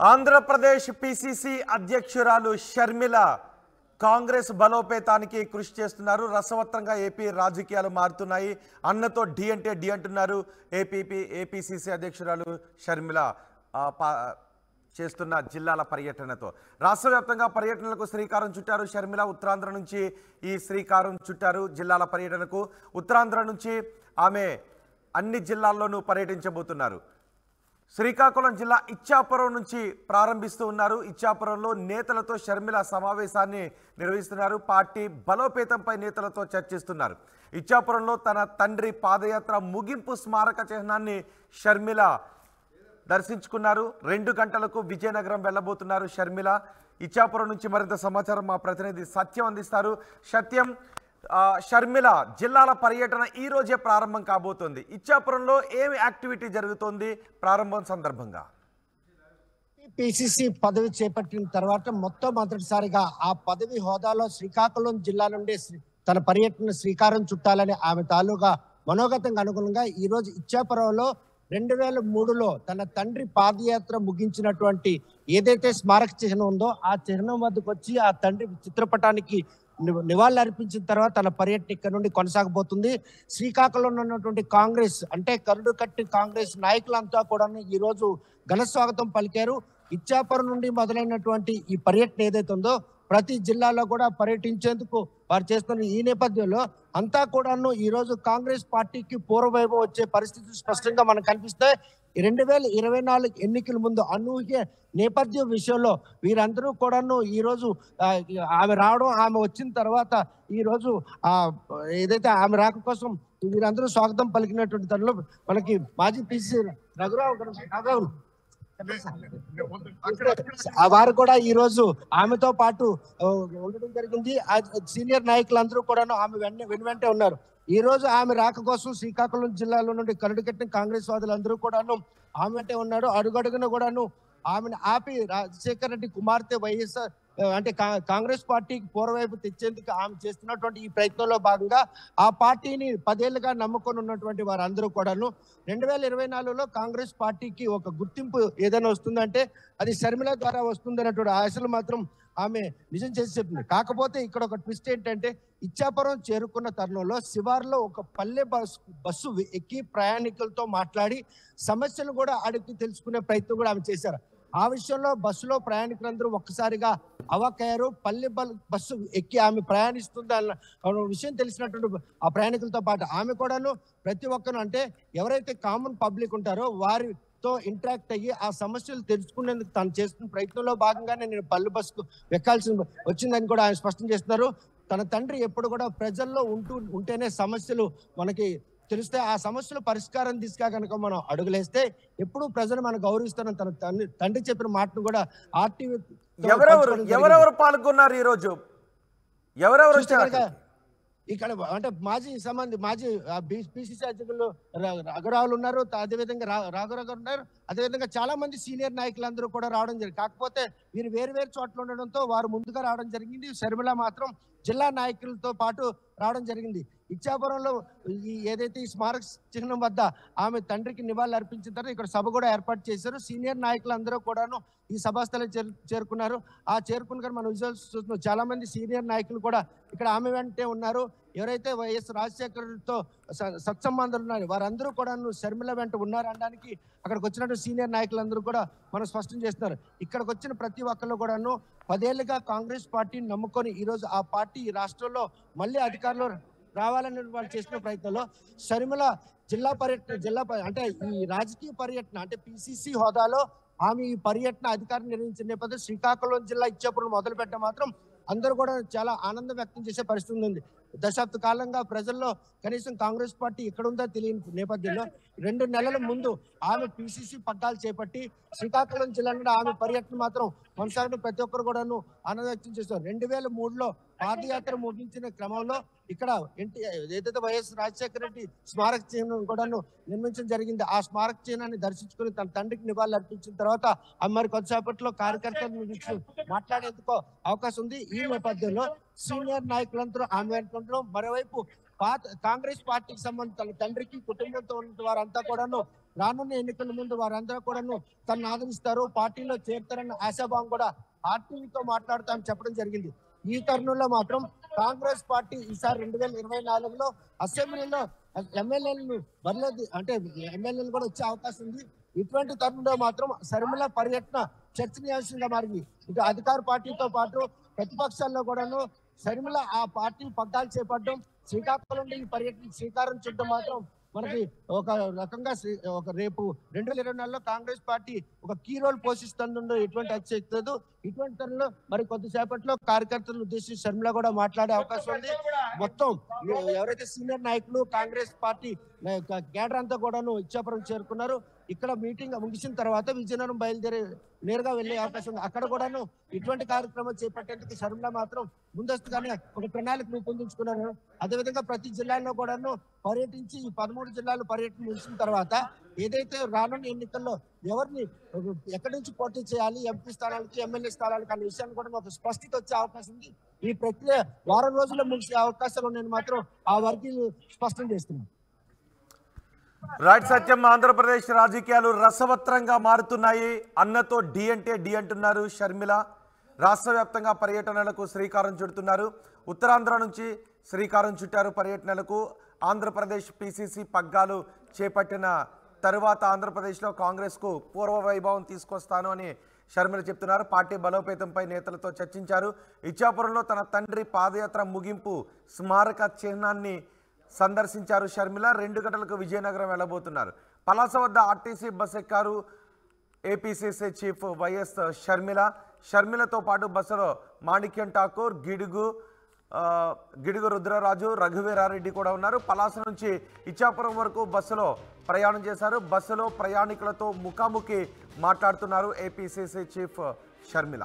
Andhra Pradesh PCC అధ్యక్షురాలు షర్మిల కాంగ్రెస్ బలోపేతానికి కృషి చేస్తున్నారు. రసవత్రంగా ఏపీ రాజకీయాలు మారుతున్నాయి. అన్నతో డి అంటే డి అంటున్నారు ఏపీసీసీ అధ్యక్షురాలు షర్మిల చేస్తున్న జిల్లాల పర్యటనతో. రాష్ట్ర వ్యాప్తంగా పర్యటనలకు శ్రీకారం చుట్టారు షర్మిల. ఉత్తరాంధ్ర నుంచి ఈ శ్రీకారం చుట్టారు జిల్లాల పర్యటనకు. ఉత్తరాంధ్ర నుంచి ఆమె అన్ని జిల్లాల్లోనూ పర్యటించబోతున్నారు. శ్రీకాకుళం జిల్లా ఇచ్చాపురం నుంచి ప్రారంభిస్తూ ఉన్నారు. ఇచ్చాపురంలో నేతలతో షర్మిల సమావేశాన్ని నిర్వహిస్తున్నారు. పార్టీ బలోపేతంపై నేతలతో చర్చిస్తున్నారు. ఇచ్చాపురంలో తన తండ్రి పాదయాత్ర ముగింపు స్మారక చిహ్నాన్ని షర్మిల దర్శించుకున్నారు. 2 గంటలకు విజయనగరం వెళ్ళబోతున్నారు షర్మిల. ఇచ్చాపురం నుంచి మరింత సమాచారం మా ప్రతినిధి సత్యం అందిస్తారు. సత్యం, షర్మిల జిల్లాల పర్యటన ఈ రోజే ప్రారంభం కాబోతోంది. ఇచ్చాపురంలో ఏమి యాక్టివిటీ జరుగుతోంది ప్రారంభం సందర్భంగా? పిసిసి పదవి చేపట్టిన తర్వాత మొట్టమొదటిసారిగా ఆ పదవి హోదాలో శ్రీకాకుళం జిల్లా నుండి తన పర్యటన శ్రీకారం చుట్టాలని ఆమె తాలూగా మనోగతంగా అనుగుణంగా ఈ రోజు ఇచ్చాపురంలో 2003లో తన తండ్రి పాదయాత్ర ముగించినటువంటి ఏదైతే స్మారక చిహ్నం ఉందో ఆ చిహ్నం వద్దకు వచ్చి ఆ తండ్రి చిత్రపటానికి నివాళులు అర్పించిన తర్వాత తన పర్యటన ఇక్కడ నుండి కొనసాగబోతుంది. శ్రీకాకుళంలో ఉన్నటువంటి కాంగ్రెస్ అంటే కరుడు కట్టి కాంగ్రెస్ నాయకులంతా కూడా ఈ రోజు ఘన స్వాగతం పలికారు. ఇచ్చాపురం నుండి మొదలైనటువంటి ఈ పర్యటన ఏదైతే ఉందో ప్రతి జిల్లాలో కూడా పర్యటించేందుకు వారు చేస్తున్న ఈ నేపథ్యంలో అంతా కూడాను ఈ రోజు కాంగ్రెస్ పార్టీకి పూర్వవైభవం వచ్చే పరిస్థితి స్పష్టంగా మనకు కనిపిస్తాయి. 2024 ఎన్నికల ముందు అనూహ్య నేపథ్యం విషయంలో వీరందరూ కూడాను ఈ రోజు ఆమె రావడం, ఆమె వచ్చిన తర్వాత ఈ రోజు ఏదైతే ఆమె రాక కోసం వీరందరూ స్వాగతం పలికినటువంటి తనలో మనకి మాజీ పిసిసి రఘురావు వారు కూడా ఈ రోజు ఆమెతో పాటు ఉండడం జరిగింది. సీనియర్ నాయకులందరూ కూడాను ఆమె వెంటే ఉన్నారు. ఈ రోజు ఆమె రాక కోసం శ్రీకాకుళం జిల్లాలో నుండి కరుడు కట్టిన కాంగ్రెస్ వాదులందరూ కూడాను ఆమె అంటే ఉన్నారు. అడుగడుగున కూడాను ఆమెను ఆపి రాజశేఖర రెడ్డి కుమార్తె వైఎస్ఆర్ అంటే కాంగ్రెస్ పార్టీకి పూర్వవైపు తెచ్చేందుకు ఆమె చేస్తున్నటువంటి ఈ ప్రయత్నంలో భాగంగా ఆ పార్టీని 10 ఏళ్లుగా నమ్ముకొని ఉన్నటువంటి వారందరూ కూడాను 2024లో కాంగ్రెస్ పార్టీకి ఒక గుర్తింపు ఏదైనా వస్తుందంటే అది షర్మిల ద్వారా వస్తుంది అన్నటువంటి ఆశలు మాత్రం ఆమె నిజం చేసి చెప్పింది. కాకపోతే ఇక్కడ ఒక ట్విస్ట్ ఏంటంటే ఇచ్చాపురం చేరుకున్న తరుణంలో శివార్లో ఒక పల్లె బస్సు ఎక్కి ప్రయాణికులతో మాట్లాడి సమస్యలు కూడా అడిగి తెలుసుకునే ప్రయత్నం కూడా ఆమె చేశారు. ఆ విషయంలో బస్సులో ప్రయాణికులందరూ ఒక్కసారిగా అవాక్కయ్యారు. పల్లె బస్సు ఎక్కి ఆమె ప్రయాణిస్తుంది అన్న విషయం తెలిసినటువంటి ఆ ప్రయాణికులతో పాటు ఆమె కూడాను ప్రతి ఒక్కరు అంటే ఎవరైతే కామన్ పబ్లిక్ ఉంటారో వారితో ఇంటరాక్ట్ అయ్యి ఆ సమస్యలు తెలుసుకునేందుకు తను చేస్తున్న ప్రయత్నంలో భాగంగానే నేను పల్లె బస్సుకు ఎక్కాల్సి వచ్చిందని కూడా ఆయన స్పష్టం చేస్తున్నారు. తన తండ్రి ఎప్పుడు కూడా ప్రజల్లో ఉంటేనే సమస్యలు మనకి తెలిస్తే ఆ సమస్యల పరిష్కారం దిశగా కనుక మనం అడుగులేస్తే ఎప్పుడు ప్రజలు మనం గౌరవిస్తారని తన తండ్రి చెప్పిన మాటను కూడా ఆర్టీవీ ఎవరెవరు పాల్గొన్నారు ఈ రోజు? ఎవరెవరు ఇక్కడ అంటే మాజీ పిసిసి అధ్యక్షులు రఘురావులు ఉన్నారు, అదేవిధంగా రాఘవరావు ఉన్నారు, అదేవిధంగా చాలా మంది సీనియర్ నాయకులందరూ కూడా రావడం జరిగింది. కాకపోతే వీరు వేరు చోట్ల ఉండడంతో వారు ముందుగా రావడం జరిగింది. షర్మిల మాత్రం జిల్లా నాయకులతో పాటు రావడం జరిగింది. ఇచ్చాపురంలో ఏదైతే ఈ స్మారక చిహ్నం వద్ద ఆమె తండ్రికి నివాళులు అర్పించిన తర్వాత ఇక్కడ సభ కూడా ఏర్పాటు చేశారు. సీనియర్ నాయకులందరూ కూడాను ఈ సభాస్థలం చేరుకున్నారు. ఆ చేరుకున్న మనం విజువల్స్ చూస్తున్నాం. చాలా మంది సీనియర్ నాయకులు కూడా ఇక్కడ ఆమె వెంటే ఉన్నారు. ఎవరైతే వైఎస్ రాజశేఖర్తో సత్సంబంధాలు ఉన్నారో వారందరూ కూడా షర్మిల వెంట ఉన్నారనడానికి అక్కడికి వచ్చినట్టు సీనియర్ నాయకులందరూ కూడా మనం స్పష్టం చేస్తున్నారు. ఇక్కడికి వచ్చిన ప్రతి ఒక్కరు కూడాను 10 ఏళ్లుగా కాంగ్రెస్ పార్టీని నమ్ముకొని ఈరోజు ఆ పార్టీ ఈ రాష్ట్రంలో మళ్ళీ అధికారంలో రావాలని వాళ్ళు చేసిన ప్రయత్నంలో షర్మిల అంటే ఈ రాజకీయ పర్యటన అంటే పిసిసి హోదాలో ఆమె ఈ పర్యటన అధికారం నిర్వహించిన నేపథ్యంలో శ్రీకాకుళం జిల్లా ఇచ్చాపురం మొదలు పెట్ట మాత్రం అందరూ కూడా చాలా ఆనందం వ్యక్తం చేసే పరిస్థితి ఉంది. దశాబ్ద కాలంగా ప్రజల్లో కనీసం కాంగ్రెస్ పార్టీ ఎక్కడుందో తెలియని నేపథ్యంలో 2 నెలల ముందు ఆమె పిసిసి పగ్గాలు చేపట్టి శ్రీకాకుళం జిల్లా నుండి ఆమె పర్యటన మాత్రం కొనసాగడం ప్రతి ఒక్కరు కూడాను ఆనందం వ్యక్తం చేస్తారు. 2003లో పాదయాత్ర ముగించిన క్రమంలో ఇక్కడ ఏదైతే వైఎస్ రాజశేఖర రెడ్డి స్మారక చిహ్నం కూడాను నిర్మించడం జరిగింది. ఆ స్మారక చిహ్నాన్ని దర్శించుకుని తన తండ్రికి నివాళులు అర్పించిన తర్వాత మరి కొద్దిసేపట్లో కార్యకర్తలు మాట్లాడేందుకు అవకాశం ఉంది. ఈ నేపథ్యంలో సీనియర్ నాయకులందరూ ఆమె వెంట మరోవైపు కాంగ్రెస్ పార్టీకి సంబంధించిన తండ్రికి కుటుంబంతో ఉన్న వారంతా కూడాను రానున్న ఎన్నికల ముందు వారందరూ కూడాను తనను ఆదరిస్తారు, పార్టీలో చేరుతారన్న ఆశాభావం కూడా ఆర్టీవీతో మాట్లాడుతామని చెప్పడం జరిగింది. ఈ తరుణంలో మాత్రం కాంగ్రెస్ పార్టీ ఈసారి 2024లో అసెంబ్లీలో ఎమ్మెల్యేలను బరిలోకి అంటే ఎమ్మెల్యేలు కూడా వచ్చే అవకాశం ఉంది. ఇటువంటి తరుణంలో మాత్రం షర్మిల పర్యటన చర్చనీయాంశంగా మారింది. ఇటు అధికార పార్టీతో పాటు ప్రతిపక్షాల్లో కూడాను షర్మిల ఆ పార్టీ పగ్గాలు చేపట్టడం, శ్రీకాకుళం నుండి ఈ పర్యటన శ్రీకారం చుట్టడం మాత్రం మనకి ఒక రకంగా ఒక రేపు 2024లో కాంగ్రెస్ పార్టీ ఒక కీ రోల్ పోషిస్తుందో ఎటువంటి అతిశక్తి లేదు. ఇటువంటి తరుణంలో మరి కొద్దిసేపట్లో కార్యకర్తలను ఉద్దేశించి షర్మిల కూడా మాట్లాడే అవకాశం ఉంది. మొత్తం ఎవరైతే సీనియర్ నాయకులు కాంగ్రెస్ పార్టీ కేడర్ అంతా కూడాను ఇచ్చాపురం చేరుకున్నారు. ఇక్కడ మీటింగ్ ముగిసిన తర్వాత విజయనగరం బయలుదేరి నేరుగా వెళ్లే అవకాశం ఉంది. అక్కడ కూడాను ఇటువంటి కార్యక్రమం చేపట్టేందుకు షర్మిల మాత్రం ముందస్తుగానే ఒక ప్రణాళిక రూపొందించుకున్నారు. అదేవిధంగా ప్రతి జిల్లాలో కూడాను పర్యటించి ఈ 13 జిల్లాలు పర్యటన ముగిసిన తర్వాత ఏదైతే రానున్న ఎన్నికల్లో ఎవరిని ఎక్కడి నుంచి పోటీ చేయాలి, ఎంపీ స్థానాలకి ఎమ్మెల్యే స్థానాలకి అనే విషయాన్ని కూడా ఒక స్పష్టత వచ్చే అవకాశం ఉంది. ఈ ప్రక్రియ వారం రోజుల్లో ముగిసే అవకాశాలు ఉన్నాయని మాత్రం ఆ వర్గీయులు స్పష్టం చేస్తున్నారు. రైట్ సత్యం, ఆంధ్రప్రదేశ్ రాజకీయాలు రసవత్రంగా మారుతున్నాయి. అన్నతో డి అంటే డి అంటున్నారు షర్మిల. రాష్ట్ర వ్యాప్తంగా పర్యటనలకు శ్రీకారం చుడుతున్నారు. ఉత్తరాంధ్ర నుంచి శ్రీకారం చుట్టారు పర్యటనలకు. ఆంధ్రప్రదేశ్ పిసిసి పగ్గాలు చేపట్టిన తరువాత ఆంధ్రప్రదేశ్లో కాంగ్రెస్కు పూర్వ వైభవం తీసుకొస్తాను అని షర్మిల చెప్తున్నారు. పార్టీ బలోపేతంపై నేతలతో చర్చించారు. ఇచ్చాపురంలో తన తండ్రి పాదయాత్ర ముగింపు స్మారక చిహ్నాన్ని సందర్శించారు షర్మిల. 2 గంటలకు విజయనగరం వెళ్ళబోతున్నారు. పలాస వద్ద ఆర్టీసీ బస్ ఎక్కారు ఏపీసీసీ చీఫ్ వైఎస్ షర్మిలతో పాటు బస్సులో మాణిక్యం ఠాకూర్, గిడుగు రుద్రరాజు, రఘువీరారెడ్డి కూడా ఉన్నారు. పలాస నుంచి ఇచ్చాపురం వరకు బస్సులో ప్రయాణం చేశారు. బస్సులో ప్రయాణికులతో ముఖాముఖి మాట్లాడుతున్నారు ఏపీసీసీ చీఫ్ షర్మిల.